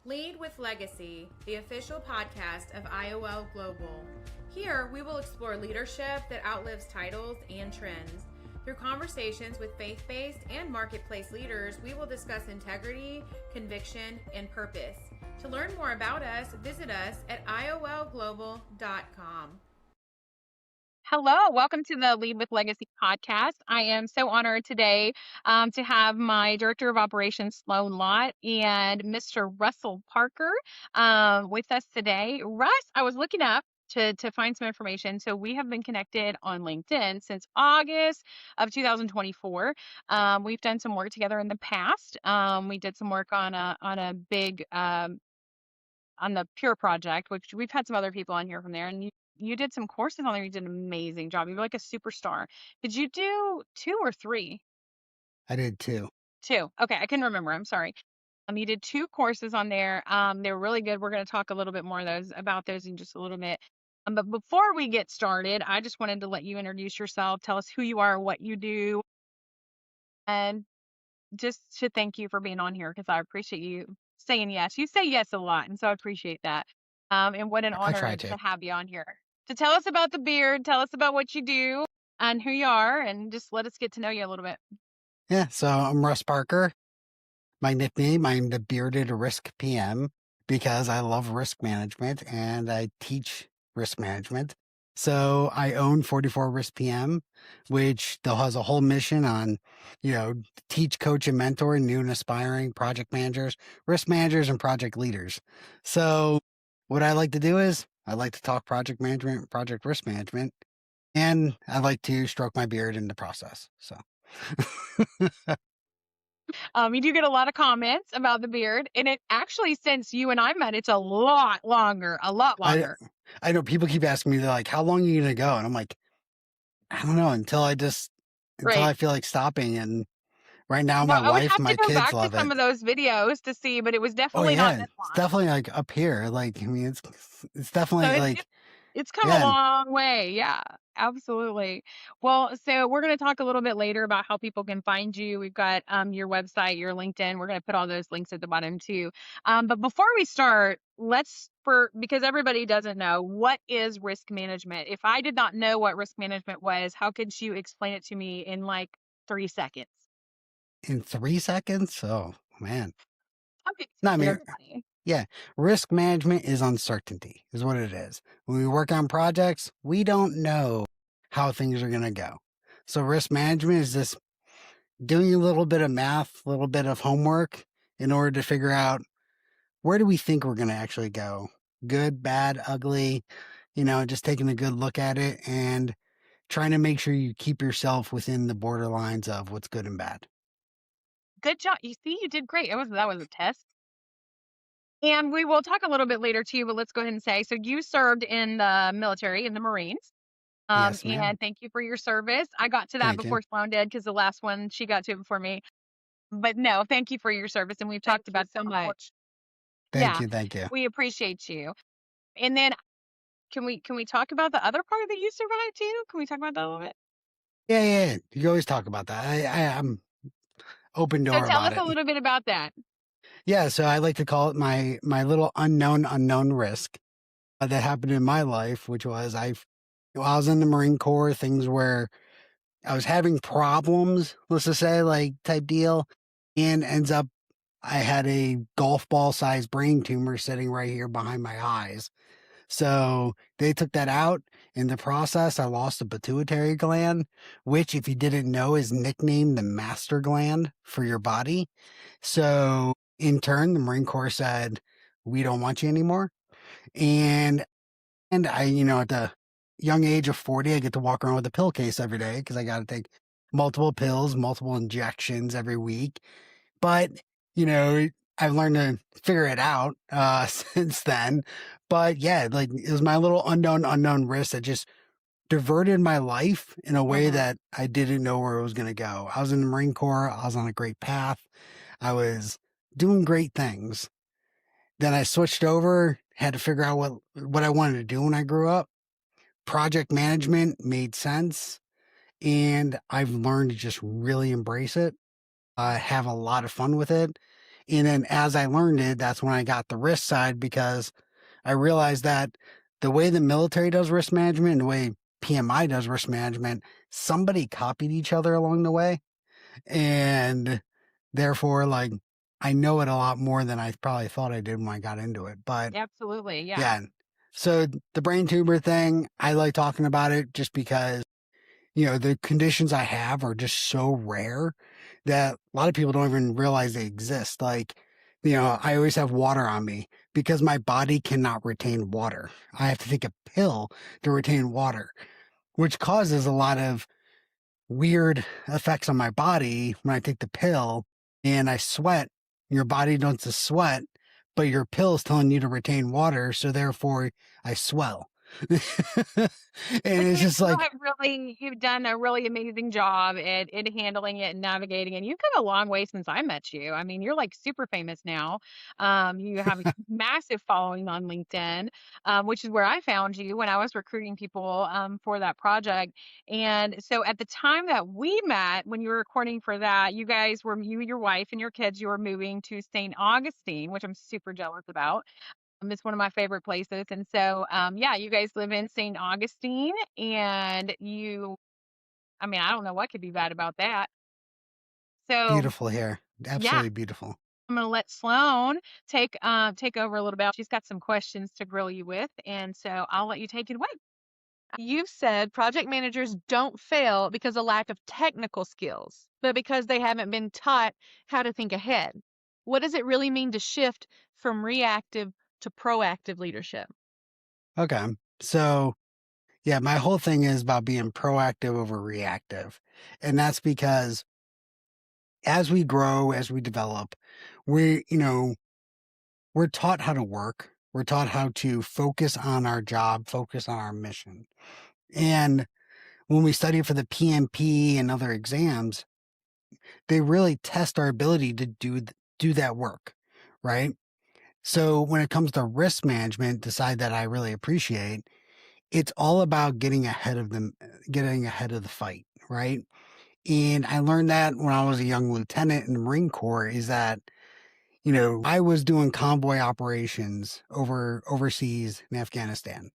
Lead with Legacy, the official podcast of IOL Global. Here, we will explore leadership that outlives titles and trends. Through conversations with faith-based and marketplace leaders, we will discuss integrity, conviction, and purpose. To learn more about us, visit us at iolglobal.com. Hello, welcome to the Lead with Legacy podcast. I am so honored today to have my Director of Operations, Sloane Lott, and Mr. Russell Parker with us today. Russ, I was looking up to find some information. So we have been connected on LinkedIn since August of 2024. We've done some work together in the past. We did some work on a big on the Pure project, which we've had some other people on here from there, and you did some courses on there. You did an amazing job. You're like a superstar. Did you do 2 or 3? I did 2. 2. Okay, I can remember. I'm sorry. You did 2 courses on there. They were really good. We're going to talk a little bit more about those in just a little bit. But before we get started, I just wanted to let you introduce yourself. Tell us who you are, what you do, and just to thank you for being on here because I appreciate you saying yes. You say yes a lot, and so I appreciate that. And what an honor to have you on here. To tell us about the beard, tell us about what you do and who you are, and just let us get to know you a little bit. Yeah, so I'm Russ Parker. My nickname, I'm the Bearded Risk PM because I love risk management and I teach risk management. So I own 44 Risk PM, which has a whole mission on, teach, coach, and mentor new and aspiring project managers, risk managers, and project leaders. So what I like to do is I like to talk project management, project risk management, and I like to stroke my beard in the process. So you do get a lot of comments about the beard, and it actually, since you and I met, it's a lot longer. I know people keep asking me, they're like, how long are you going to go? And I'm like, I don't know, until I feel like stopping. And right now, my wife, my kids love it. I would have to go back to some of those videos to see, but it was definitely not that long. It's definitely like up here. Like, I mean, it's definitely it's come a long way. Yeah, absolutely. Well, so we're going to talk a little bit later about how people can find you. We've got your website, your LinkedIn. We're going to put all those links at the bottom too. But before we start, because everybody doesn't know, what is risk management? If I did not know what risk management was, how could you explain it to me in like 3 seconds? In 3 seconds? Oh, man. Okay. Not me. Yeah. Risk management is uncertainty, is what it is. When we work on projects, we don't know how things are going to go. So risk management is just doing a little bit of math, a little bit of homework in order to figure out where do we think we're going to actually go? Good, bad, ugly, just taking a good look at it and trying to make sure you keep yourself within the borderlines of what's good and bad. Good job. You see, you did great. That was a test. And we will talk a little bit later too, but let's go ahead and say, so you served in the military, in the Marines. Yes, ma'am. And thank you for your service. I got to that before Sloane did because the last one, she got to it before me. But no, thank you for your service. And we've talked about so much. Thank you. We appreciate you. And then can we talk about the other part that you survived too? Can we talk about that a little bit? Yeah. You always talk about that. I'm open door about it. So tell us a little bit about that. Yeah, so I like to call it my little unknown risk that happened in my life, which was I was in the Marine Corps, things where I was having problems, let's just say, like type deal, and ends up I had a golf ball sized brain tumor sitting right here behind my eyes. So they took that out. In the process, I lost a pituitary gland, which, if you didn't know, is nicknamed the master gland for your body. So in turn, the Marine Corps said, we don't want you anymore. And I, at the young age of 40, I get to walk around with a pill case every day because I got to take multiple pills, multiple injections every week. But, I've learned to figure it out since then. But yeah, like it was my little unknown risk that just diverted my life in a way that I didn't know where it was going to go. I was in the Marine Corps. I was on a great path. I was doing great things. Then I switched over, had to figure out what I wanted to do when I grew up. Project management made sense. And I've learned to just really embrace it. Have a lot of fun with it. And then as I learned it, that's when I got the risk side, because I realized that the way the military does risk management and the way PMI does risk management, somebody copied each other along the way. And therefore, like, I know it a lot more than I probably thought I did when I got into it. But Absolutely. Yeah. yeah. So the brain tumor thing, I like talking about it just because, the conditions I have are just so rare that a lot of people don't even realize they exist. Like, I always have water on me because my body cannot retain water. I have to take a pill to retain water, which causes a lot of weird effects on my body when I take the pill and I sweat. Your body does to sweat, but your pill is telling you to retain water. So therefore, I swell. And But it's just like, you've done a really amazing job at handling it and navigating, and you've come a long way since I met you. I mean, you're like super famous now. You have a massive following on LinkedIn, which is where I found you when I was recruiting people for that project. And so at the time that we met, when you were recording for that, you, your wife, and your kids, you were moving to St. Augustine, which I'm super jealous about. It's one of my favorite places. And so, yeah, you guys live in St. Augustine, and I mean, I don't know what could be bad about that. So, beautiful hair. yeah, Absolutely beautiful. I'm going to let Sloan take over a little bit. She's got some questions to grill you with, and so I'll let you take it away. You've said project managers don't fail because of lack of technical skills, but because they haven't been taught how to think ahead. What does it really mean to shift from reactive to proactive leadership? Okay. So, yeah, my whole thing is about being proactive over reactive. And that's because as we grow, as we develop, we're taught how to work. We're taught how to focus on our job, focus on our mission. And when we study for the PMP and other exams, they really test our ability to do that work, right? So when it comes to risk management, the side that I really appreciate, it's all about getting ahead of the fight, right? And I learned that when I was a young lieutenant in the Marine Corps, is that, I was doing convoy operations overseas in Afghanistan.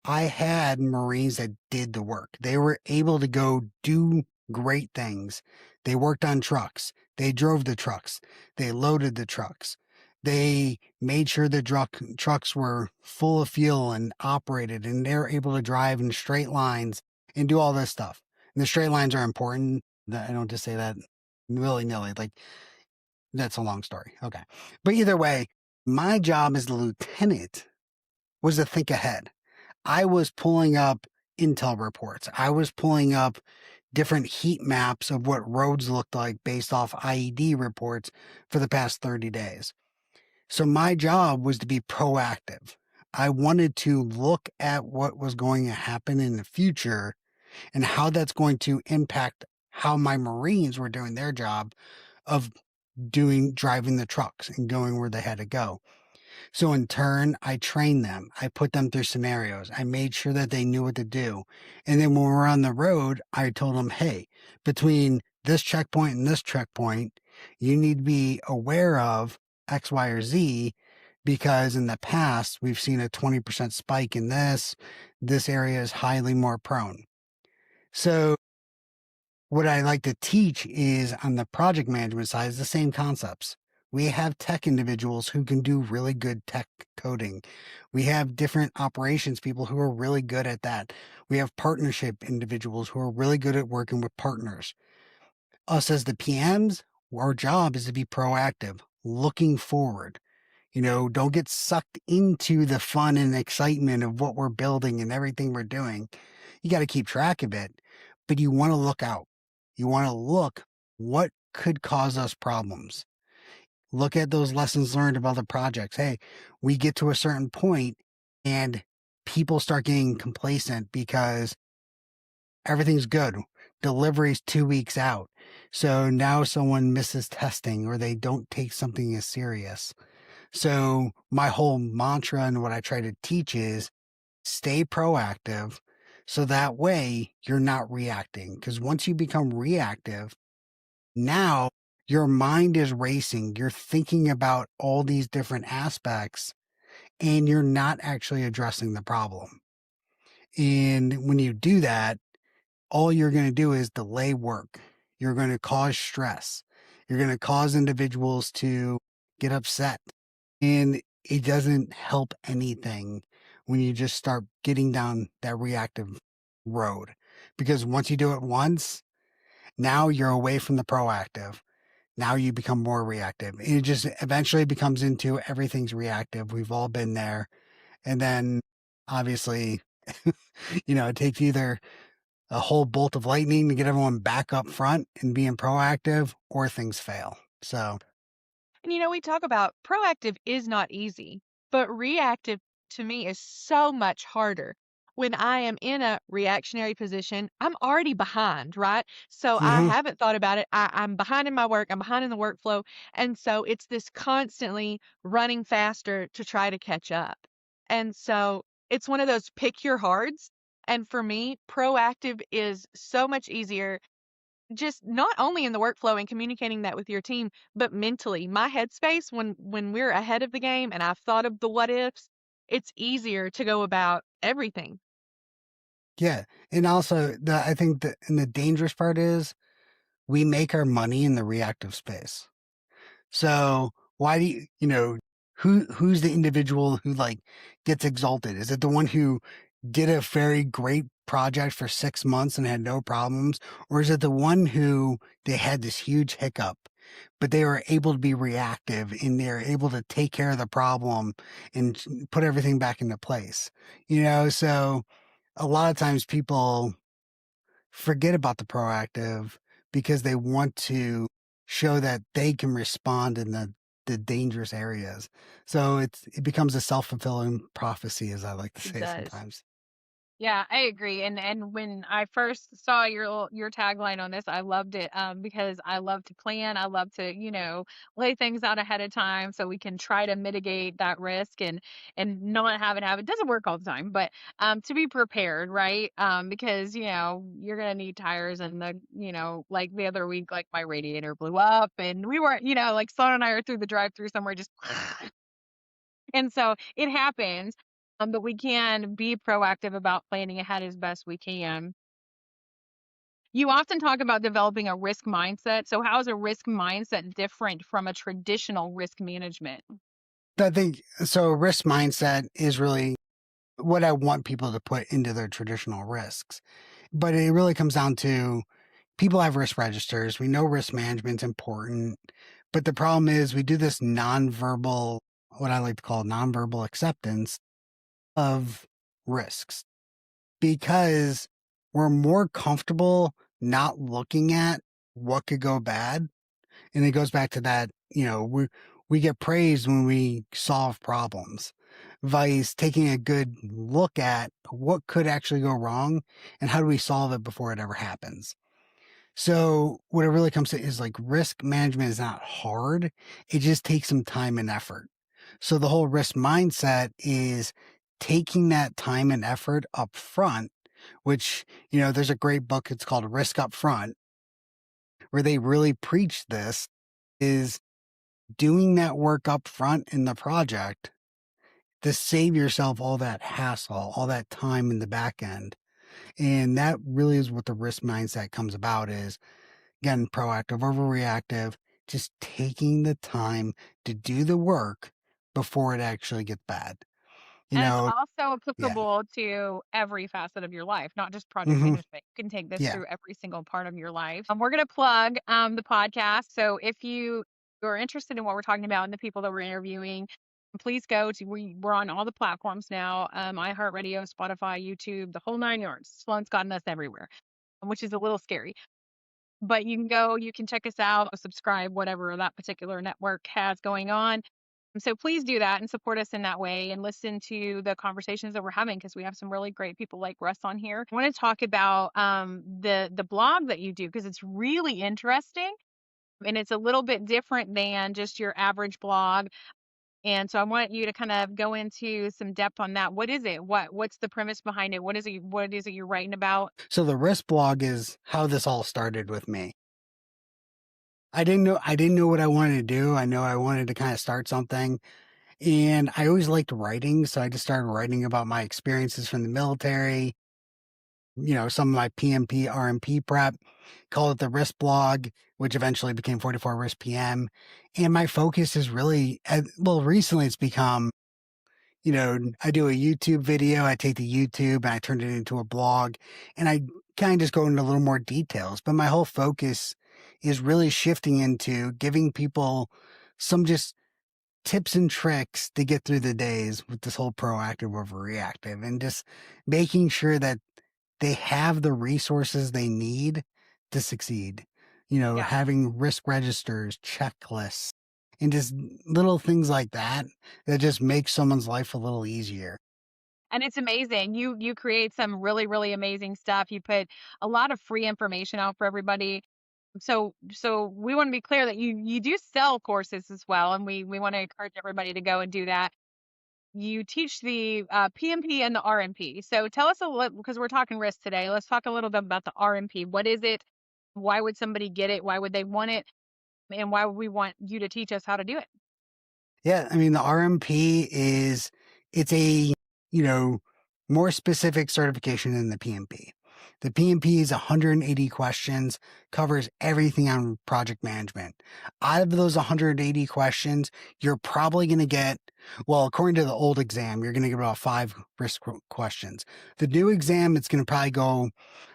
I had Marines that did the work. They were able to go do great things. They worked on trucks. They drove the trucks. They loaded the trucks. They made sure the trucks were full of fuel and operated, and they're able to drive in straight lines and do all this stuff. And the straight lines are important. I don't just say that willy nilly. Like, that's a long story. Okay. But either way, my job as the lieutenant was to think ahead. I was pulling up intel reports. I was pulling up different heat maps of what roads looked like based off IED reports for the past 30 days. So my job was to be proactive. I wanted to look at what was going to happen in the future and how that's going to impact how my Marines were doing their job of driving the trucks and going where they had to go. So in turn, I trained them. I put them through scenarios. I made sure that they knew what to do. And then when we were on the road, I told them, hey, between this checkpoint and this checkpoint, you need to be aware of X, Y, or Z, because in the past, we've seen a 20% spike in this. This area is highly more prone. So what I like to teach is on the project management side is the same concepts. We have tech individuals who can do really good tech coding. We have different operations people who are really good at that. We have partnership individuals who are really good at working with partners. Us as the PMs, our job is to be proactive, looking forward. Don't get sucked into the fun and excitement of what we're building and everything we're doing. You got to keep track of it, but you want to look out. You want to look what could cause us problems. Look at those lessons learned of other projects. Hey, we get to a certain point and people start getting complacent because everything's good. Delivery's 2 weeks out. So now someone misses testing or they don't take something as serious. So my whole mantra and what I try to teach is stay proactive. So that way you're not reacting. Because once you become reactive, now your mind is racing. You're thinking about all these different aspects and you're not actually addressing the problem. And when you do that, all you're going to do is delay work. You're going to cause stress. You're going to cause individuals to get upset. And it doesn't help anything when you just start getting down that reactive road. Because once you do it once, now you're away from the proactive. Now you become more reactive. And it just eventually becomes into everything's reactive. We've all been there. And then obviously, it takes either a whole bolt of lightning to get everyone back up front and being proactive, or things fail. So, And we talk about proactive is not easy, but reactive to me is so much harder. When I am in a reactionary position, I'm already behind, right? So I mhm. haven't thought about it. I'm behind in my work, I'm behind in the workflow. And so it's this constantly running faster to try to catch up. And so it's one of those pick your hards. And for me, proactive is so much easier, just not only in the workflow and communicating that with your team, but mentally. My headspace when we're ahead of the game and I've thought of the what ifs, it's easier to go about everything. Yeah. And also, I think and the dangerous part is we make our money in the reactive space. So why do who's the individual who like gets exalted? Is it the one who did a very great project for 6 months and had no problems? Or is it the one who they had this huge hiccup, but they were able to be reactive and they're able to take care of the problem and put everything back into place? So a lot of times people forget about the proactive because they want to show that they can respond in the dangerous areas. So it becomes a self-fulfilling prophecy, as I like to It say does. sometimes. Yeah, I agree. And when I first saw your tagline on this, I loved it because I love to plan. I love to, lay things out ahead of time so we can try to mitigate that risk and not have it happen. It doesn't work all the time, but to be prepared, right? Because you're gonna need tires, and like the other week, like my radiator blew up, and we weren't, like Sloan and I are through the drive-through somewhere, just and so it happens, but we can be proactive about planning ahead as best we can. You often talk about developing a risk mindset. So, how is a risk mindset different from a traditional risk management? I think so. Risk mindset is really what I want people to put into their traditional risks. But it really comes down to people have risk registers. We know risk management's important. But the problem is we do this nonverbal, what I like to call nonverbal acceptance of risks, because we're more comfortable not looking at what could go bad. And it goes back to that, we get praised when we solve problems. Vice taking a good look at what could actually go wrong and how do we solve it before it ever happens. So what it really comes to is like risk management is not hard. It just takes some time and effort. So the whole risk mindset is taking that time and effort up front, which, there's a great book. It's called Risk Up Front, where they really preach this is doing that work up front in the project to save yourself all that hassle, all that time in the back end. And that really is what the risk mindset comes about is, again, proactive over reactive, just taking the time to do the work before it actually gets bad. You And it's know, also yeah. applicable to every facet of your life, not just project Hmm. management. You can take this Yeah. through every single part of your life. We're going to plug the podcast. So if you're interested in what we're talking about and the people that we're interviewing, please go to we're on all the platforms now, iHeartRadio, Spotify, YouTube, the whole nine yards. Sloan's gotten us everywhere, which is a little scary. But you can go, you can check us out, subscribe, whatever that particular network has going on. So please do that and support us in that way and listen to the conversations that we're having because we have some really great people like Russ on here. I want to talk about the blog that you do because it's really interesting and it's a little bit different than just your average blog. And so I want you to kind of go into some depth on that. What is it? What's the premise behind it? What is it you're writing about? So the risk blog is how this all started with me. I didn't know what I wanted to do. I know I wanted to kind of start something. And I always liked writing, so I just started writing about my experiences from the military, some of my PMP, RMP prep, call it the risk blog, which eventually became 44 risk PM. And my focus is really, well, recently it's become, I do a YouTube video, I take the YouTube and I turn it into a blog, and I kind of just go into a little more details. But my whole focus is really shifting into giving people some just tips and tricks to get through the days with this whole proactive over reactive, and just making sure that they have the resources they need to succeed. Yeah. Having risk registers, checklists, and just little things like that that just make someone's life a little easier. And it's amazing. You create some really, really amazing stuff. You put a lot of free information out for everybody. So we want to be clear that you do sell courses as well, and we want to encourage everybody to go and do that. You teach the PMP and the RMP. So tell us a little, because we're talking risk today. Let's talk a little bit about the RMP. What is it? Why would somebody get it? Why would they want it? And why would we want you to teach us how to do it? Yeah, I mean, the RMP it's a, you know, more specific certification than the PMP. The PMP is 180 questions, covers everything on project management. Out of those 180 questions, you're probably going to get, well, according to the old exam, you're going to get about 5 risk questions. The new exam, it's going to probably go,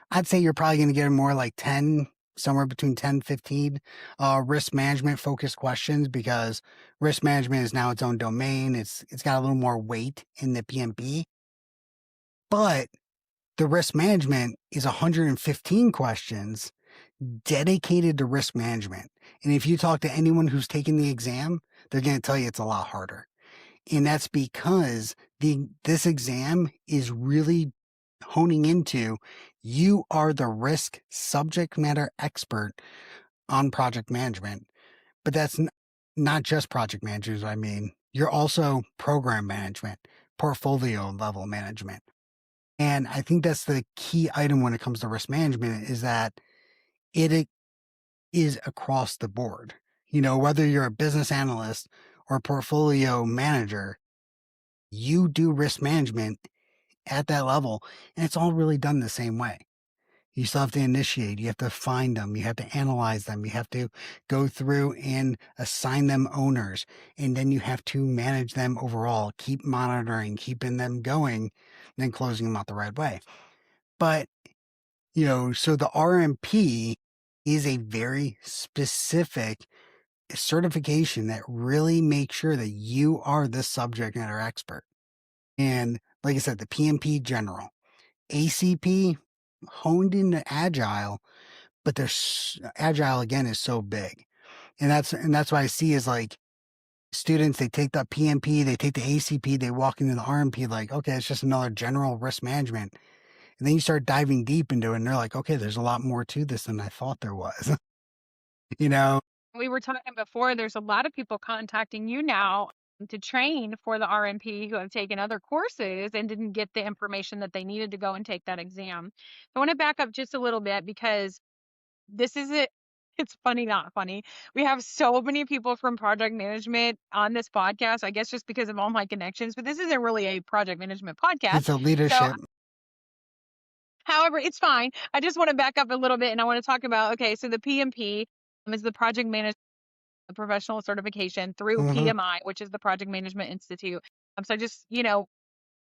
I'd say you're probably going to get more like 10, somewhere between 10, 15 risk management focused questions, because risk management is now its own domain. It's got a little more weight in the PMP, but the risk management is 115 questions dedicated to risk management. And if you talk to anyone who's taken the exam, they're going to tell you it's a lot harder. And that's because this exam is really honing into, you are the risk subject matter expert on project management. But that's not just project managers. I mean, you're also program management, portfolio level management. And I think that's the key item when it comes to risk management, is that it is across the board. Whether you're a business analyst or portfolio manager, you do risk management at that level, and it's all really done the same way. You still have to initiate, you have to find them, you have to analyze them, you have to go through and assign them owners, and then you have to manage them overall, keep monitoring, keeping them going, and then closing them out the right way. But, so the RMP is a very specific certification that really makes sure that you are the subject matter expert. And like I said, the PMP general, ACP honed into agile, but there's agile again is so big. And that's what I see is like students, they take the PMP, they take the ACP, they walk into the RMP like, okay, it's just another general risk management. And then you start diving deep into it and they're like, okay, there's a lot more to this than I thought there was. you know, We were talking before, there's a lot of people contacting you now to train for the RMP who have taken other courses and didn't get the information that they needed to go and take that exam. I want to back up just a little bit, because this is it. It's funny, not funny. We have so many people from project management on this podcast, I guess just because of all my connections, but this isn't really a project management podcast. it's a So, leadership. however, it's fine. I just want to back up a little bit and I want to talk about, okay, so the PMP is the project management professional certification through Hmm. PMI, which is the Project Management Institute. So just,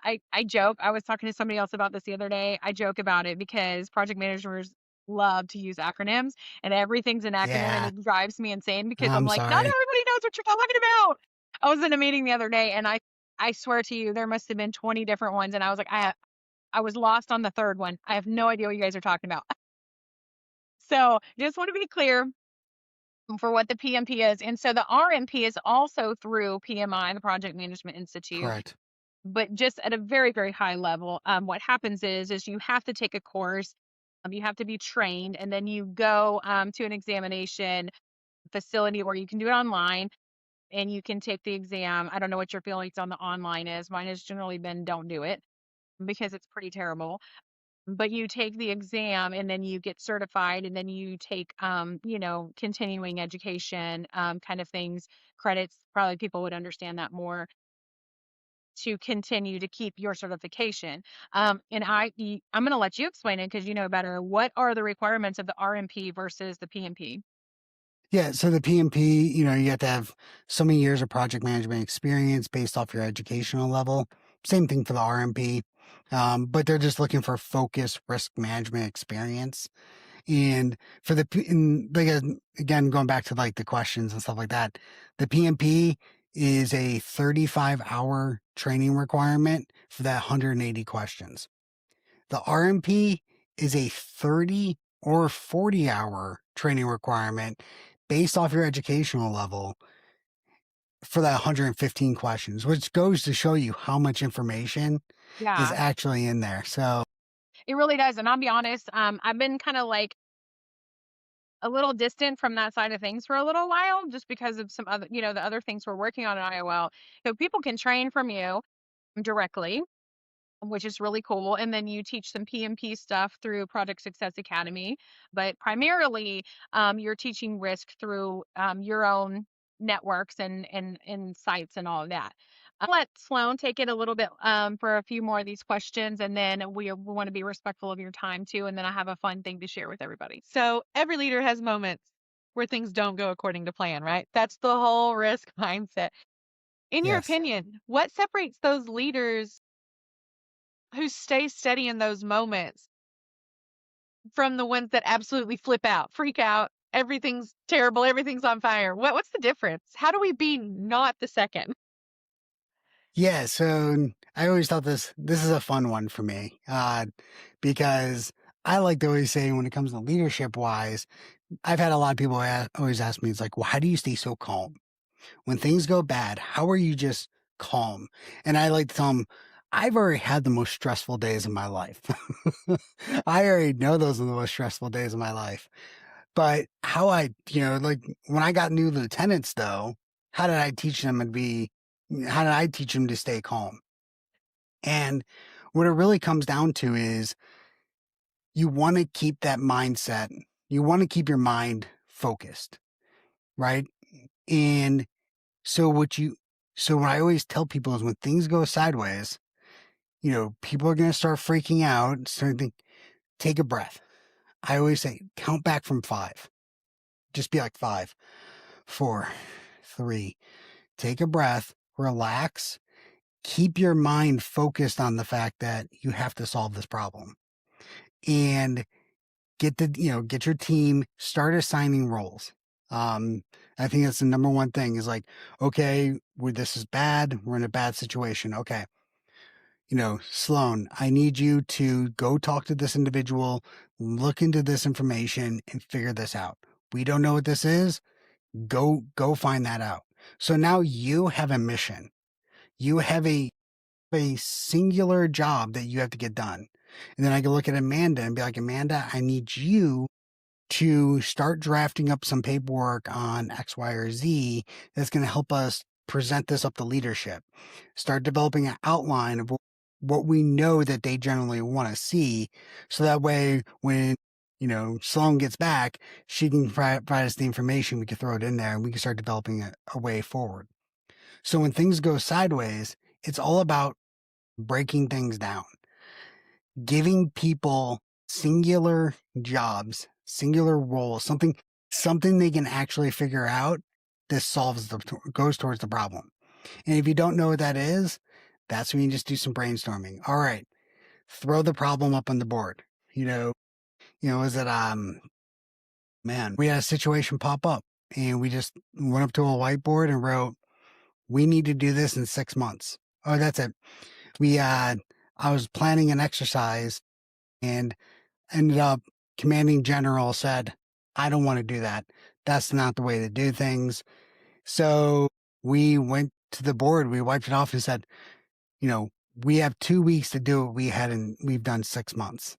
I joke. I was talking to somebody else about this the other day. I joke about it because project managers love to use acronyms, and everything's an acronym, and Yeah, it drives me insane because I'm I'm like, not sorry. everybody knows what you're talking about. I was in a meeting the other day, and I swear to you, there must have been 20 different ones, and I was like, I was lost on the third one. I have no idea what you guys are talking about. So just want to be clear for what the PMP is. And so the RMP is also through PMI, the Project Management Institute, Correct. but just at a very, very high level. What happens is you have to take a course, you have to be trained, and then you go to an examination facility, or you can do it online and you can take the exam. I don't know what your feelings on the online is. Mine has generally been don't do it because it's pretty terrible. but you take the exam and then you get certified and then you take continuing education kind of things, credits. Probably people would understand that more, to continue to keep your certification. I'm going to let you explain it because you know better. What are the requirements of the RMP versus the PMP? Yeah, so the PMP, you have to have so many years of project management experience based off your educational level. Same thing for the RMP, but they're just looking for focused risk management experience. And for again, going back to like the questions and stuff like that, the PMP is a 35-hour training requirement for that 180 questions. The RMP is a 30 or 40-hour training requirement based off your educational level for that 115 questions, which goes to show you how much information is Yeah, actually in there. So, it really does. And I'll be honest, I've been kind of like a little distant from that side of things for a little while just because of some other, the other things we're working on at IOL. So people can train from you directly, which is really cool. And then you teach some PMP stuff through Project Success Academy. But primarily, you're teaching risk through your own networks and sites and all of that. I'll let Sloan take it a little bit for a few more of these questions, and then we want to be respectful of your time too. And then I have a fun thing to share with everybody. So every leader has moments where things don't go according to plan, right? That's the whole risk mindset. In your yes. opinion, what separates those leaders who stay steady in those moments from the ones that absolutely flip out, freak out, everything's terrible, everything's on fire? What's the difference? How do we be not the second? Yeah, so I always thought this is a fun one for me, because I like to always say when it comes to leadership wise, I've had a lot of people always ask me, it's like, well, how do you stay so calm when things go bad? How are you just calm? And I like to tell them, I've already had the most stressful days of my life. I already know those are the most stressful days of my life. But like when I got new lieutenants, though, how did I teach them how did I teach them to stay calm? And what it really comes down to is you want to keep that mindset. You want to keep your mind focused, right? And so what I always tell people is when things go sideways, people are going to start freaking out, take a breath. I always say, count back from 5. Just be like 5, 4, 3, take a breath, relax, keep your mind focused on the fact that you have to solve this problem and get your team, start assigning roles. Um, I think that's the number one thing is like, okay, this is bad. We're in a bad situation. Okay. Sloan, I need you to go talk to this individual, look into this information and figure this out. We don't know what this is. Go find that out. So now you have a mission. You have a singular job that you have to get done. And then I can look at Amanda and be like, Amanda, I need you to start drafting up some paperwork on X, Y, or Z that's going to help us present this up to leadership. Start developing an outline of what we know that they generally want to see. So that way, when Sloan gets back, she can provide us the information. We can throw it in there and we can start developing a way forward. So when things go sideways, it's all about breaking things down, giving people singular jobs, singular roles, something they can actually figure out. This goes towards the problem. And if you don't know what that is, that's when you just do some brainstorming. All right, throw the problem up on the board. Is it man, we had a situation pop up and we just went up to a whiteboard and wrote, we need to do this in 6 months. Oh, that's it. I was planning an exercise and ended up commanding general said, I don't want to do that. That's not the way to do things. So we went to the board, we wiped it off and said, we have 2 weeks to do what we've done 6 months.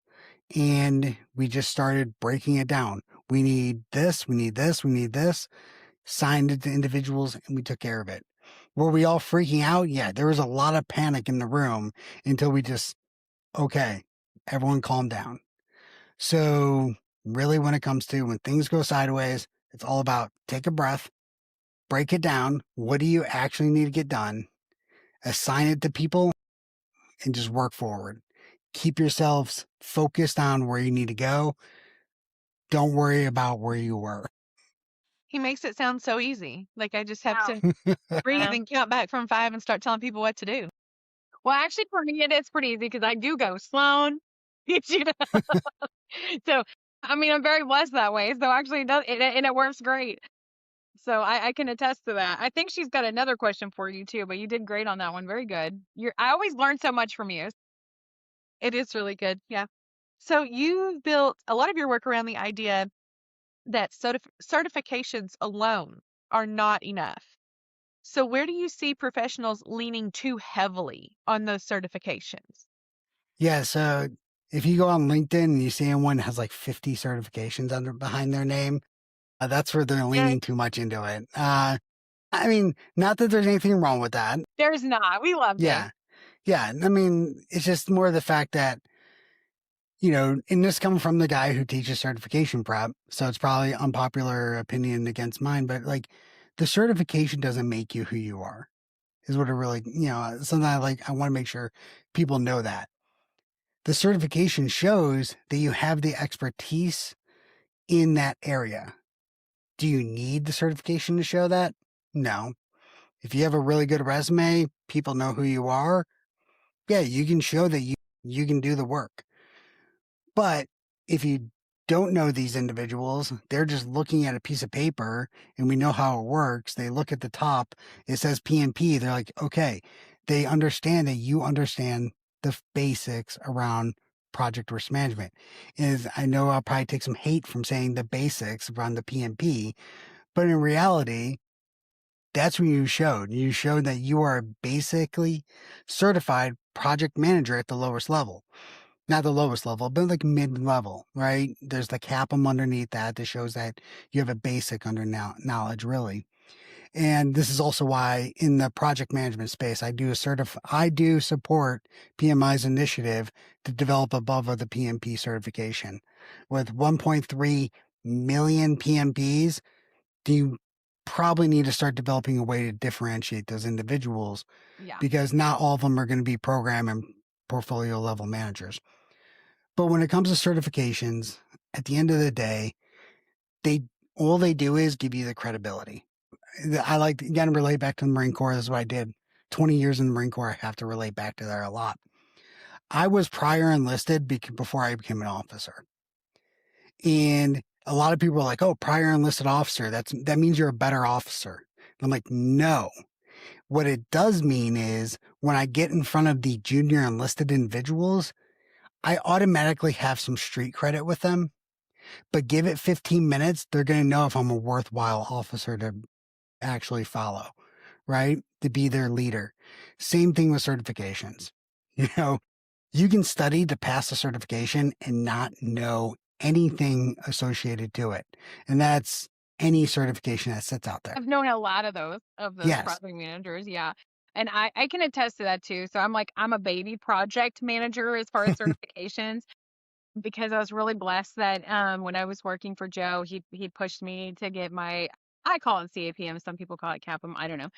And we just started breaking it down. We need this, we need this, we need this, signed it to individuals, and we took care of it. Were we all freaking out? Yeah, there was a lot of panic in the room until we just, okay, everyone calm down. So, really, when it comes to when things go sideways, it's all about take a breath, break it down. What do you actually need to get done? Assign it to people and just work forward. Keep yourselves focused on where you need to go. Don't worry about where you were. He makes it sound so easy. Like I just have to breathe Yeah. and count back from 5 and start telling people what to do. Well, actually, for me, it is pretty easy because I do go Sloan. You know? So, I mean, I'm very blessed that way. So actually, and it works great. So I can attest to that. I think she's got another question for you too, but you did great on that one. Very good. I always learn so much from you. It is really good. Yeah. So you built a lot of your work around the idea that certifications alone are not enough. So where do you see professionals leaning too heavily on those certifications? Yeah. So, if you go on LinkedIn and you see anyone has like 50 certifications under behind their name, that's where they're Yeah, leaning too much into it. I mean, not that there's anything wrong with that. there's not. We love big. Yeah. Yeah. I mean, it's just more the fact that, and this comes from the guy who teaches certification prep. So it's probably unpopular opinion against mine, but like the certification doesn't make you who you are, is what it really, something I want to make sure people know that. The certification shows that you have the expertise in that area. Do you need the certification to show that? No. If you have a really good resume, people know who you are. Yeah, you can show that you can do the work. But if you don't know these individuals, they're just looking at a piece of paper and we know how it works. They look at the top, it says PMP. They're like, okay, they understand that you understand the basics around project risk management. Is I know I'll probably take some hate from saying the basics around the PMP, but in reality, that's what you showed. You showed that you are a basically certified project manager at the lowest level. Not the lowest level, but like mid level, right? There's the CAPM underneath that shows that you have a basic knowledge, really. And this is also why in the project management space, I do support PMI's initiative to develop above of the PMP certification. With 1.3 million PMPs, do you probably need to start developing a way to differentiate those individuals Yeah. because not all of them are going to be program and portfolio level managers. But when it comes to certifications, at the end of the day, they all they do is give you the credibility. I like again to relate back to the Marine Corps. This is what I did. 20 years in the Marine Corps, I have to relate back to there a lot. I was prior enlisted before I became an officer. And a lot of people are like, oh, prior enlisted officer, that means you're a better officer. And I'm like, no. What it does mean is when I get in front of the junior enlisted individuals, I automatically have some street credit with them. But give it 15 minutes, they're going to know if I'm a worthwhile officer to actually follow, right? To be their leader. Same thing with certifications. You know, you can study to pass a certification and not know anything associated to it. And that's any certification that sits out there. I've known a lot of those Yes. project managers. Yeah. And I can attest to that too. So I'm a baby project manager as far as certifications because I was really blessed that when I was working for Joe, he pushed me to get my I call it CAPM, some people call it CAPM, I don't know.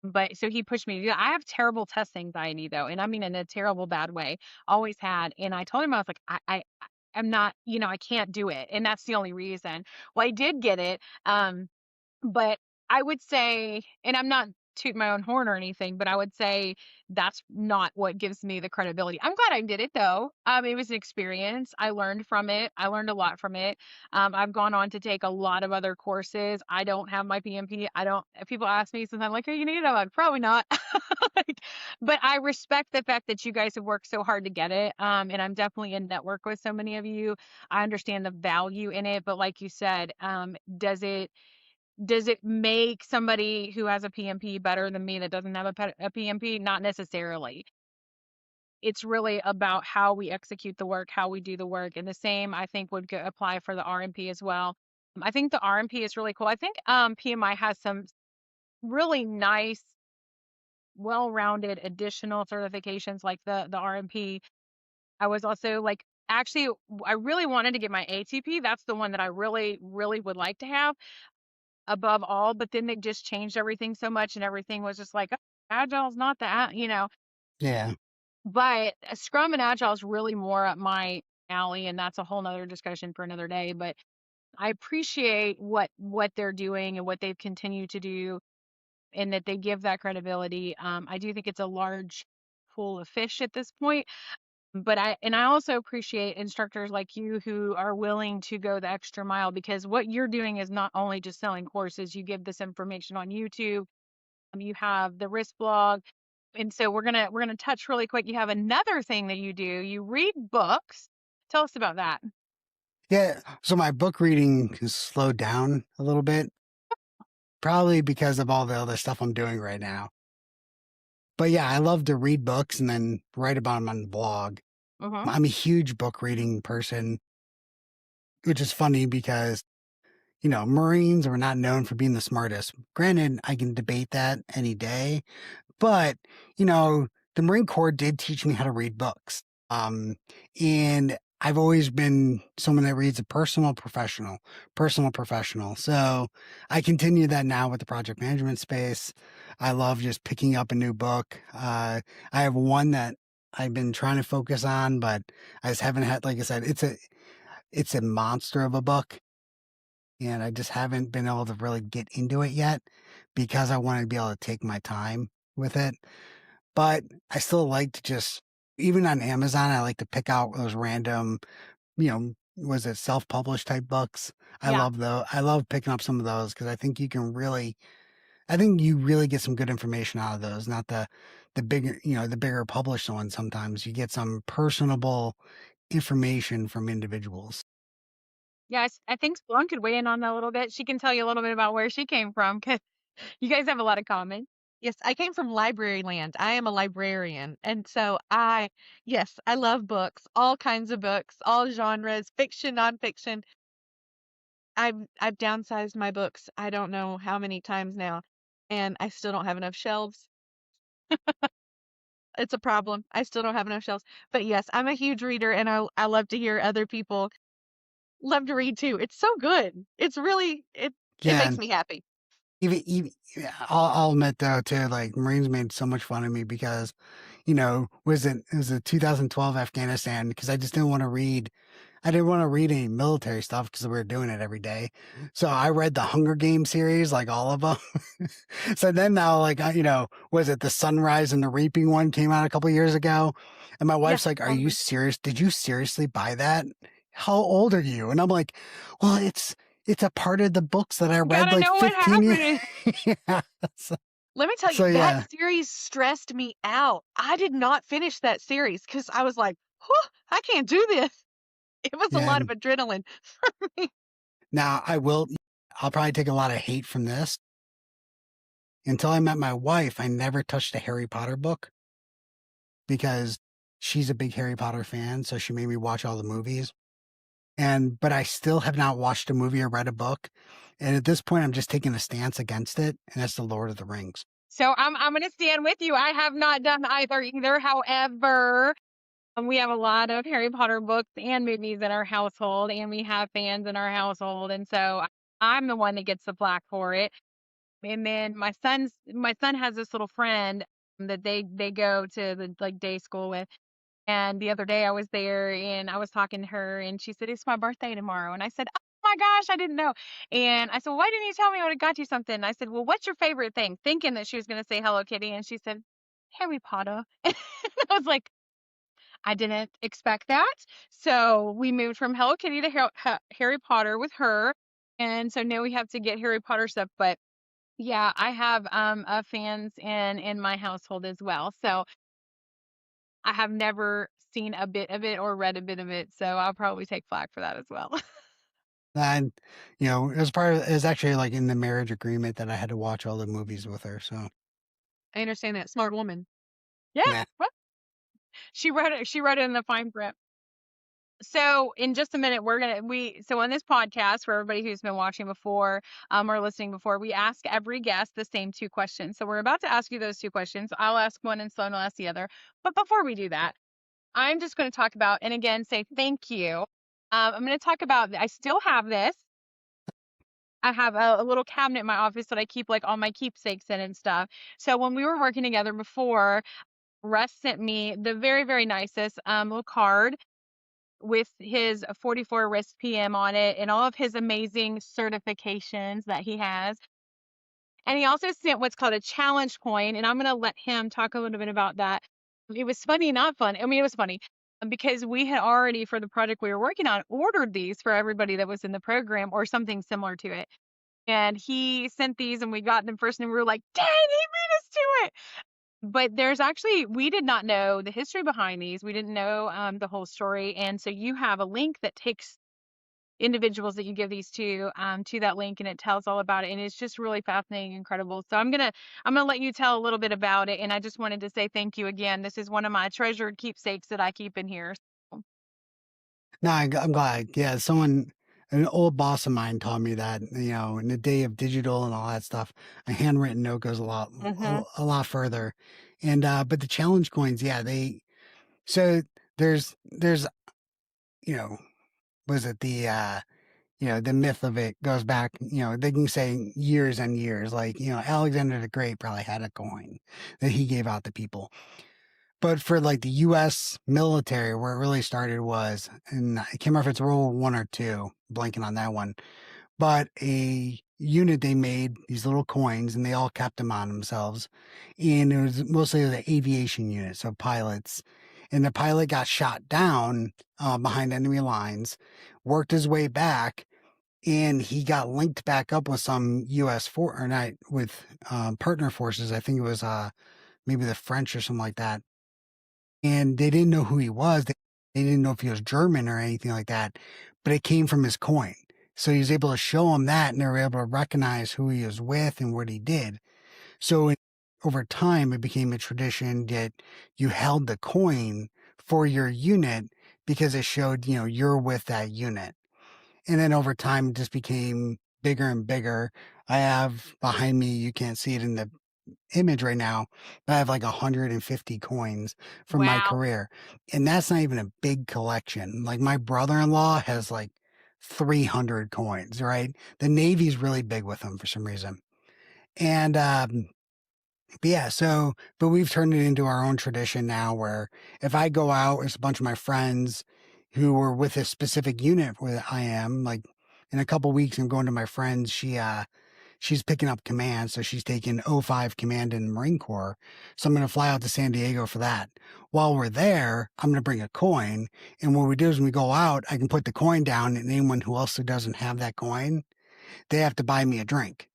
But so he pushed me to do that. I have terrible test anxiety though, and I mean in a terrible bad way. Always had. And I told him I was like, I'm not, I can't do it. And that's the only reason. Well, I did get it. But I would say, and I'm not tooting my own horn or anything, but I would say that's not what gives me the credibility. I'm glad I did it though. It was an experience. I learned from it. I learned a lot from it. I've gone on to take a lot of other courses. I don't have my PMP. I don't, if people ask me sometimes like, oh, you need it? I'm like, probably not. Like, but I respect the fact that you guys have worked so hard to get it. And I'm definitely in network with so many of you. I understand the value in it, but like you said, does it make somebody who has a PMP better than me that doesn't have a PMP? Not necessarily. It's really about how we execute the work, how we do the work. And the same, I think, would apply for the RMP as well. I think the RMP is really cool. I think PMI has some really nice, well-rounded additional certifications like the RMP. I was also like, actually, I really wanted to get my ATP. That's the one that I really, really would like to have above all. But then they just changed everything so much, and everything was just like, "Oh, Agile's not that, you know." Yeah. But Scrum and Agile is really more up my alley, and that's a whole nother discussion for another day. But I appreciate what they're doing and what they've continued to do, and that they give that credibility. I do think it's a large pool of fish at this point, but I also appreciate instructors like you who are willing to go the extra mile, because what you're doing is not only just selling courses. You give this information on YouTube. You have the risk blog, and so we're gonna touch really quick. You have another thing that you do. You read books. Tell us about that. Yeah. So my book reading has slowed down a little bit, probably because of all the other stuff I'm doing right now. But yeah, I love to read books and then write about them on the blog. Mm-hmm. I'm a huge book reading person, which is funny because, Marines are not known for being the smartest. Granted, I can debate that any day, but, you know, the Marine Corps did teach me how to read books. And I've always been someone that reads a personal, professional. So I continue that now with the project management space. I love just picking up a new book. I have one that I've been trying to focus on, but I just haven't had, like I said, it's a monster of a book. And I just haven't been able to really get into it yet because I want to be able to take my time with it. But I still like to just, even on Amazon, I like to pick out those random, was it self-published type books? I Yeah. love those. I love picking up some of those because I think you really get some good information out of those, not the bigger, the bigger published ones. Sometimes you get some personable information from individuals. Yeah, I think Sloan could weigh in on that a little bit. She can tell you a little bit about where she came from, because you guys have a lot of common. Yes, I came from library land. I am a librarian. And so yes, I love books, all kinds of books, all genres, fiction, nonfiction. I've downsized my books, I don't know how many times now, and I still don't have enough shelves. It's a problem. I still don't have enough shelves. But yes, I'm a huge reader, and I love to hear other people love to read too. It's so good. It's really it Yeah, makes me happy. even yeah, I'll admit though too, like Marines made so much fun of me because, it was 2012 Afghanistan because I just didn't want to read. I didn't want to read any military stuff because we were doing it every day. So I read the Hunger Games series, like all of them. So then now, like, was it the Sunrise and the Reaping one came out a couple years ago? And my Yeah, wife's like, "Are all of you them. serious? Did you seriously buy that? How old are you?" And I'm like, "Well, it's a part of the books that I read Gotta like know what 15 years." happened. Yeah. So, Let me tell you, so that yeah, series stressed me out. I did not finish that series because I was like, "Whew, I can't do this." It was a yeah. lot of adrenaline for me. Now I'll probably take a lot of hate from this. Until I met my wife, I never touched a Harry Potter book because she's a big Harry Potter fan, so she made me watch all the movies. But I still have not watched a movie or read a book. And at this point, I'm just taking a stance against it, and that's The Lord of the Rings. So I'm gonna stand with you. I have not done either. However, we have a lot of Harry Potter books and movies in our household, and we have fans in our household, and so I'm the one that gets the flack for it. And then my son has this little friend that they go to the like day school with. And the other day I was there and I was talking to her and she said, "It's my birthday tomorrow." And I said, "Oh my gosh, I didn't know." And I said, "Why didn't you tell me? I would have got you something." I said, "Well, what's your favorite thing?" Thinking that she was going to say Hello Kitty. And she said, "Harry Potter." And I was like, I didn't expect that. So we moved from Hello Kitty to Harry Potter with her. And so now we have to get Harry Potter stuff. But yeah, I have fans in my household as well. So I have never seen a bit of it or read a bit of it, so I'll probably take flack for that as well. And, it was actually like in the marriage agreement that I had to watch all the movies with her. So, I understand that. Smart woman. Yeah, nah. well, she wrote it in the fine print. So in just a minute, so on this podcast, for everybody who's been watching before, or listening before, we ask every guest the same two questions. So we're about to ask you those two questions. I'll ask one and Sloan will ask the other. But before we do that, I'm just going to talk about, and again, say thank you. I'm going to talk about, I still have this. I have a little cabinet in my office that I keep like all my keepsakes in and stuff. So when we were working together before, Russ sent me the very, very nicest little card with his 44 risk PM on it and all of his amazing certifications that he has. And he also sent what's called a challenge coin. And I'm going to let him talk a little bit about that. It was funny, not fun. I mean, it was funny because we had already, for the project we were working on, ordered these for everybody that was in the program or something similar to it. And he sent these and we got them first and we were like, dang, he beat us to it. But there's actually, we did not know the history behind these. We didn't know the whole story. And so you have a link that takes individuals that you give these to that link, and it tells all about it. And it's just really fascinating, incredible. So I'm gonna let you tell a little bit about it. And I just wanted to say thank you again. This is one of my treasured keepsakes that I keep in here. So, No, I'm glad. Yeah, an old boss of mine taught me that, in the day of digital and all that stuff, a handwritten note goes mhm. a lot further. And but the challenge coins, yeah, so there's you know, was it the myth of it goes back, they can say years and years. Like, Alexander the Great probably had a coin that he gave out to people. But for like the US military, where it really started was, and I can't remember if it's World War One or two, blanking on that one, but a unit they made these little coins and they all kept them on themselves. And it was mostly the aviation unit, so pilots. And the pilot got shot down behind enemy lines, worked his way back, and he got linked back up with some U.S. or not with partner forces. I think it was maybe the French or something like that. And they didn't know who he was. They didn't know if he was German or anything like that, but it came from his coin. So he was able to show them that, and they were able to recognize who he was with and what he did. So over time, it became a tradition that you held the coin for your unit because it showed, you're with that unit. And then over time, it just became bigger and bigger. I have behind me, you can't see it in the image right now, but I have like 150 coins from my Wow. career. And that's not even a big collection. Like my brother-in-law has like 300 coins, right? The Navy's really big with them for some reason. And but yeah, but we've turned it into our own tradition now where if I go out, it's a bunch of my friends who were with a specific unit where I am, like in a couple weeks, I'm going to my friends. She's picking up command, so she's taking O5 command in the Marine Corps. So I'm going to fly out to San Diego for that. While we're there, I'm going to bring a coin. And what we do is when we go out, I can put the coin down, and anyone who also doesn't have that coin, they have to buy me a drink.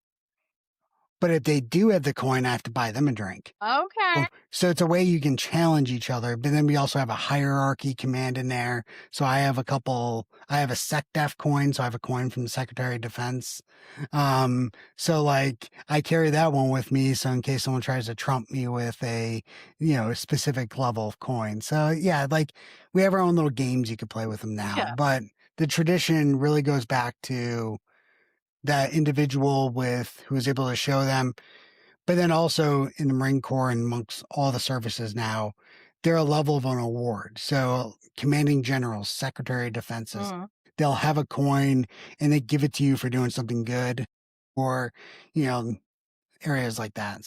But if they do have the coin, I have to buy them a drink. Okay. So it's a way you can challenge each other. But then we also have a hierarchy command in there. So I have a SecDef coin. So I have a coin from the Secretary of Defense. So like I carry that one with me. So in case someone tries to trump me with a specific level of coin. So yeah, like we have our own little games you could play with them now. Yeah. But the tradition really goes back to that individual with who was able to show them, but then also in the Marine Corps and amongst all the services now, they're a level of an award. So commanding generals, secretary of defenses, Mm. they'll have a coin and they give it to you for doing something good or, you know, areas like that.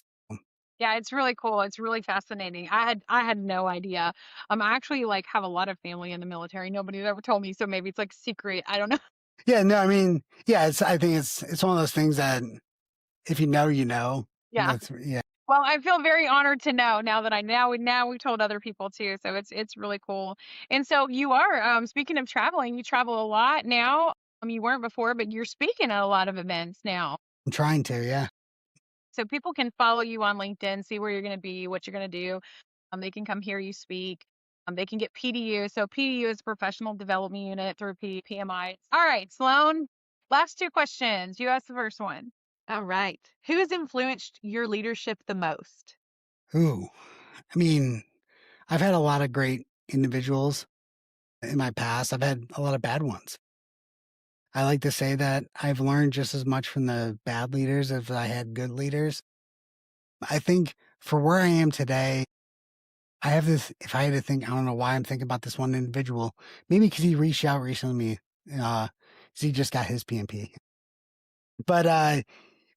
Yeah, it's really cool. It's really fascinating. I had no idea. I actually like have a lot of family in the military. Nobody's ever told me, so maybe it's like secret. I don't know. Yeah, no, I mean, yeah, I think it's one of those things that if you know, you know. Yeah. Yeah. Well, I feel very honored to know now that I now we told other people too. So it's really cool. And so you are speaking of traveling, you travel a lot now. You weren't before, but you're speaking at a lot of events now. I'm trying to, yeah. So people can follow you on LinkedIn, see where you're going to be, what you're going to do. They can come hear you speak. They can get PDU. So PDU is Professional Development Unit through PMI. All right, Sloan, last two questions. You asked the first one. All right. Who has influenced your leadership the most? Ooh. I mean, I've had a lot of great individuals in my past. I've had a lot of bad ones. I like to say that I've learned just as much from the bad leaders as I had good leaders. I think for where I am today, I have this, if I had to think, I don't know why I'm thinking about this one individual. Maybe because he reached out recently, uh, 'cause he just got his PMP. But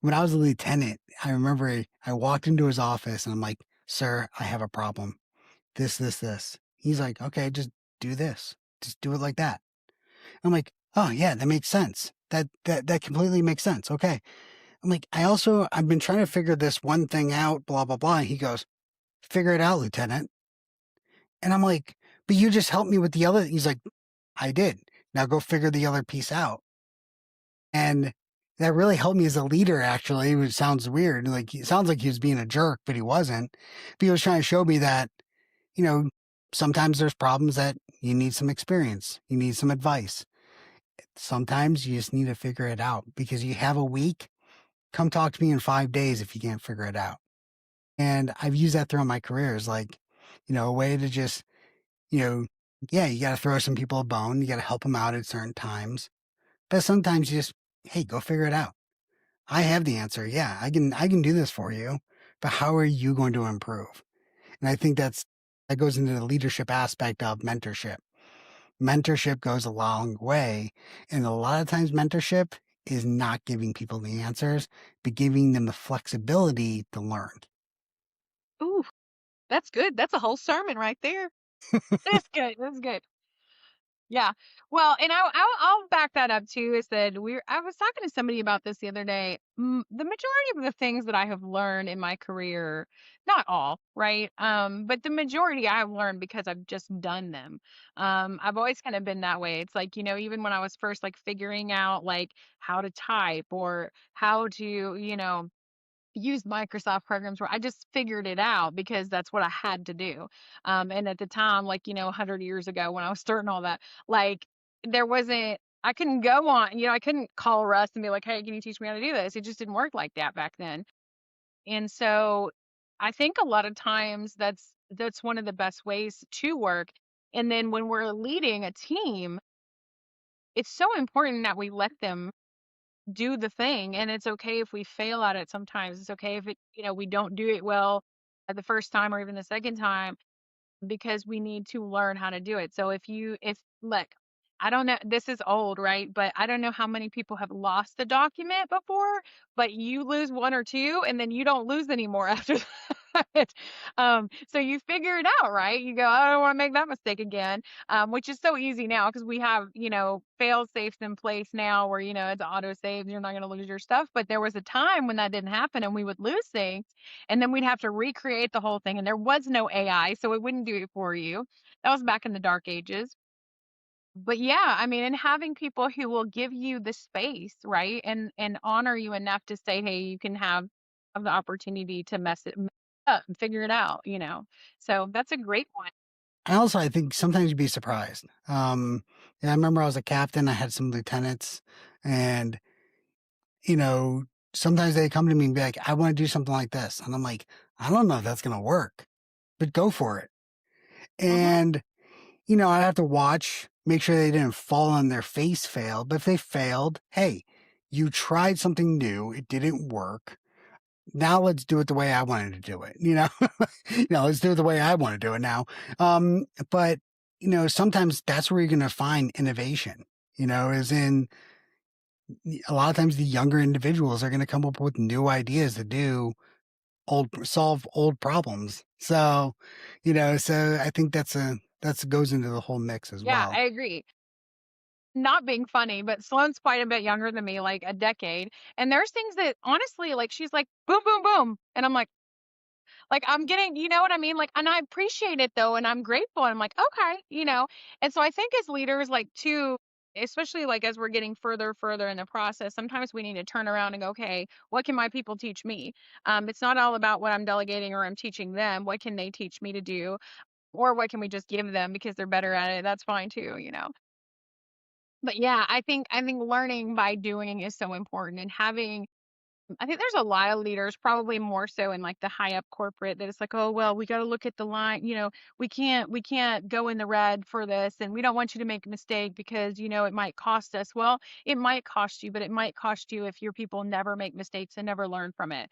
when I was a lieutenant, I remember I walked into his office and I'm like, "Sir, I have a problem. This." He's like, "Okay, just do this. Just do it like that." I'm like, "Oh yeah, that makes sense. That completely makes sense. Okay." I'm like, I've been trying to figure this one thing out, blah blah blah." And he goes, "Figure it out, Lieutenant." And I'm like, "But you just helped me with the other." He's like, "I did. Now go figure the other piece out." And that really helped me as a leader, actually, which sounds weird. Like, it sounds like he was being a jerk, but he wasn't. But he was trying to show me that, you know, sometimes there's problems that you need some experience, you need some advice. Sometimes you just need to figure it out because you have a week. Come talk to me in 5 days if you can't figure it out. And I've used that throughout my career as like, a way to just, you know, yeah, you got to throw some people a bone. You got to help them out at certain times. But sometimes you just, hey, go figure it out. I have the answer. Yeah, I can do this for you. But how are you going to improve? And I think that goes into the leadership aspect of mentorship. Mentorship goes a long way. And a lot of times mentorship is not giving people the answers, but giving them the flexibility to learn. Ooh, that's good. That's a whole sermon right there. That's good. That's good. Yeah. Well, and I'll back that up too. Is that I was talking to somebody about this the other day. The majority of the things that I have learned in my career, not all, right? But the majority I have learned because I've just done them. I've always kind of been that way. It's like, even when I was first like figuring out like how to type or how to, used Microsoft programs where I just figured it out because that's what I had to do. And at the time, like, 100 years ago when I was starting all that, like, there wasn't, I couldn't go on, I couldn't call Russ and be like, hey, can you teach me how to do this? It just didn't work like that back then. And so I think a lot of times that's one of the best ways to work. And then when we're leading a team, it's so important that we let them do the thing, and it's okay if we fail at it sometimes. It's okay if we don't do it well at the first time or even the second time because we need to learn how to do it. So if look, I don't know, this is old, right? But I don't know how many people have lost a document before, but you lose one or two and then you don't lose anymore after that. So you figure it out, right? You go, I don't want to make that mistake again. Which is so easy now because we have, fail safes in place now where, it's auto save, you're not going to lose your stuff. But there was a time when that didn't happen and we would lose things and then we'd have to recreate the whole thing and there was no AI, so it wouldn't do it for you. That was back in the dark ages. But yeah, I mean, and having people who will give you the space, right? And honor you enough to say, hey, you can have the opportunity to mess up and figure it out. So that's a great one. I think sometimes you'd be surprised. And I remember I was a captain, I had some lieutenants, and, you know, sometimes they come to me and be like, I want to do something like this. And I'm like, I don't know if that's going to work, but go for it. Mm-hmm. And, I have to watch, make sure they didn't fall on their face, fail. But if they failed, hey, you tried something new, it didn't work. Now let's do it the way I wanted to do it. Let's do it the way I want to do it now. But sometimes that's where you're going to find innovation. As in a lot of times the younger individuals are going to come up with new ideas to solve old problems. So I think that's goes into the whole mix as Yeah, well. I agree. Not being funny, but Sloane's quite a bit younger than me, like a decade. And there's things that honestly, like she's like, boom, boom, boom. And I'm like I'm getting, you know what I mean? Like, and I appreciate it though, and I'm grateful. And I'm like, okay. And so I think as leaders, like too, especially like as we're getting further in the process, sometimes we need to turn around and go, okay, what can my people teach me? It's not all about what I'm delegating or I'm teaching them. What can they teach me to do? Or what can we just give them because they're better at it? That's fine too. But yeah, I think learning by doing is so important and having I think there's a lot of leaders, probably more so in like the high up corporate, that it's like, oh well, we got to look at the line. We can't go in the red for this, and we don't want you to make a mistake because it might cost us. Well, it might cost you, but it might cost you if your people never make mistakes and never learn from it.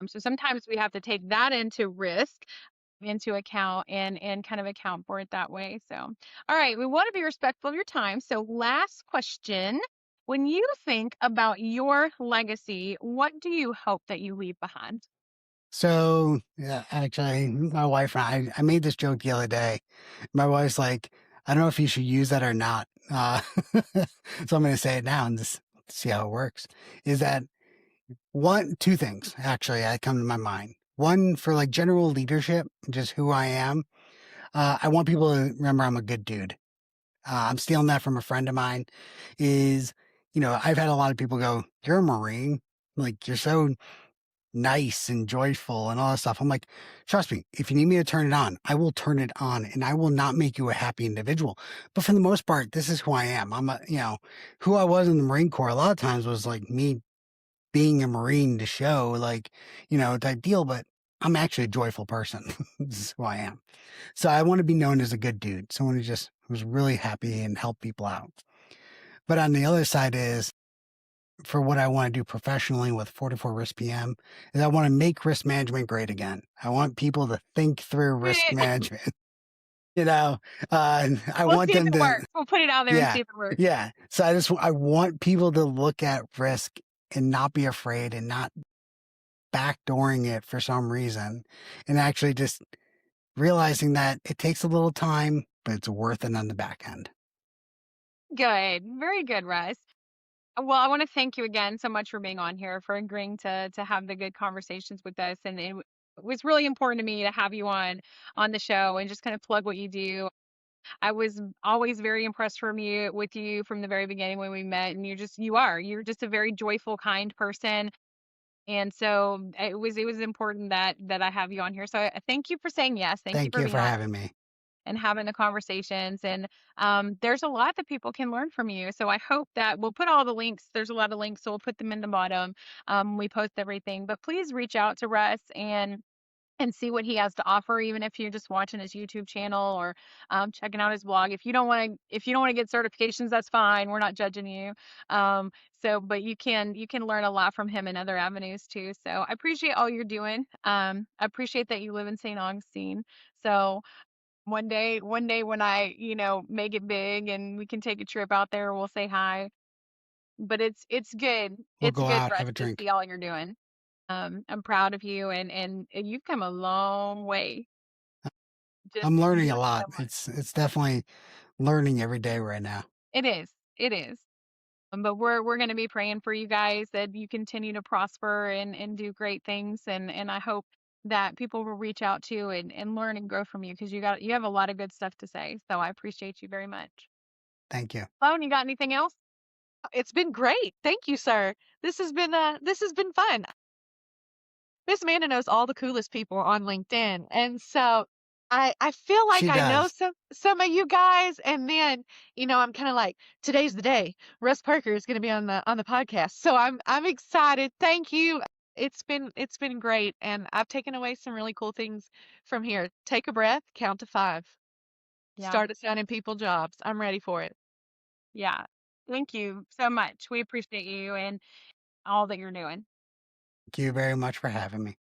So sometimes we have to take that into risk into account and kind of account for it that way. So, all right, we want to be respectful of your time. So, last question. When you think about your legacy, what do you hope that you leave behind? So, yeah, actually, my wife and I made this joke the other day. My wife's like, I don't know if you should use that or not. So I'm going to say it now and just see how it works. Is that two things actually that come to my mind. One for like general leadership, just who I am. I want people to remember I'm a good dude. I'm stealing that from a friend of mine. Is, I've had a lot of people go, "You're a Marine. Like, you're so nice and joyful and all that stuff." I'm like, trust me, if you need me to turn it on, I will turn it on and I will not make you a happy individual. But for the most part, this is who I am. Who I was in the Marine Corps a lot of times was like me being a Marine to show, like, type deal. But I'm actually a joyful person. This is who I am. So I want to be known as a good dude, someone who just was really happy and helped people out. But on the other side is, for what I want to do professionally with 44 Risk PM, is I want to make risk management great again. I want people to think through risk management. you know, I We'll want see if them it to, works. We'll put it out there and yeah, see if it works. yeah. So I want people to look at risk and not be afraid and not backdooring it for some reason, and actually just realizing that it takes a little time, but it's worth it on the back end. Good. Very good, Russ. Well, I want to thank you again so much for being on here, for agreeing to have the good conversations with us. And it was really important to me to have you on the show and just kind of plug what you do. I was always very impressed with you from the very beginning when we met, and you're just a very joyful, kind person. And so it was important that I have you on here. So thank you for saying yes. Thank you Thank for you being for on having me. and having the conversations. And there's a lot that people can learn from you. So I hope that we'll put all the links. There's a lot of links, so we'll put them in the bottom. We post everything, but please reach out to Russ and see what he has to offer, even if you're just watching his YouTube channel or checking out his blog. If you don't want to get certifications, that's fine. We're not judging you. But you can learn a lot from him in other avenues too. So I appreciate all you're doing. I appreciate that you live in St. Augustine. So one day when I, make it big and we can take a trip out there, we'll say hi. But it's good. We'll It's go good, out, Russ, have a to drink. see all you're doing. I'm proud of you and you've come a long way. Just I'm learning a doing lot. so much. It's definitely learning every day right now. It is. It is. But we're going to be praying for you guys that you continue to prosper and do great things and I hope that people will reach out to you and learn and grow from you because you have a lot of good stuff to say. So I appreciate you very much. Thank you. Sloan, you got anything else? It's been great. Thank you, sir. This has been fun. Miss Amanda knows all the coolest people on LinkedIn. And so I feel like She I know does. some of you guys. And then, I'm kind of like, today's the day. Russ Parker is going to be on the podcast. So I'm excited. Thank you. It's been great. And I've taken away some really cool things from here. Take a breath, count to 5. Yeah. Start assigning people jobs. I'm ready for it. Yeah. Thank you so much. We appreciate you and all that you're doing. Thank you very much for having me.